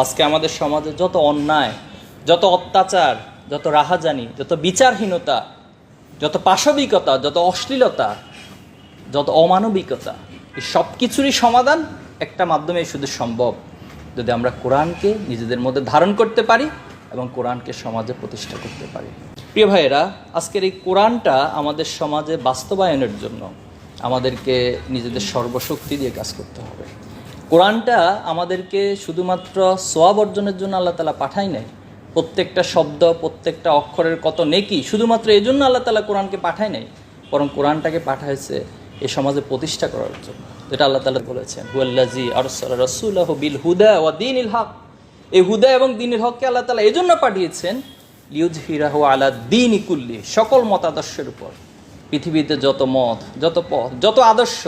আজকে আমাদের সমাজে যত অন্যায়, যত অত্যাচার, যত রাহাজানি, যত বিচারহীনতা, যত পাশবিকতা, যত অশ্লীলতা, যত অমানবিকতা, এই সব কিছুরই সমাধান একটা মাধ্যমে শুধু সম্ভব, যদি আমরা কোরআনকে নিজেদের মধ্যে ধারণ করতে পারি এবং কোরআনকে সমাজে প্রতিষ্ঠা করতে পারি। প্রিয় ভাইয়েরা, আজকের এই কোরআনটা আমাদের সমাজে বাস্তবায়নের জন্য আমাদেরকে নিজেদের সর্বশক্তি দিয়ে কাজ করতে হবে। কোরআনটা আমাদেরকে শুধুমাত্র সওয়াব অর্জনের জন্য আল্লাহ তাআলা পাঠায় নাই। প্রত্যেকটা শব্দ, প্রত্যেকটা অক্ষরের কত নেকি শুধুমাত্র এই জন্য আল্লাহ তাআলা কোরআনকে পাঠায় নাই, বরং কোরআনটাকে পাঠাইছে এই সমাজে প্রতিষ্ঠা করার জন্য। যেটা আল্লাহ তাআলা বলেছেন, হুয়াল্লাযী আরসালা রাসূলাহু বিল হুদা ওয়া দীনিল হক। এই হুদা এবং দ্বীনুল হককে আল্লাহ তাআলা এই জন্য পাঠিয়েছেন, লিইউযহিরাহু আলা দীনি কুল্লি, সকল মতাদর্শের উপর। পৃথিবীতে যত মত, যত পথ, যত আদর্শ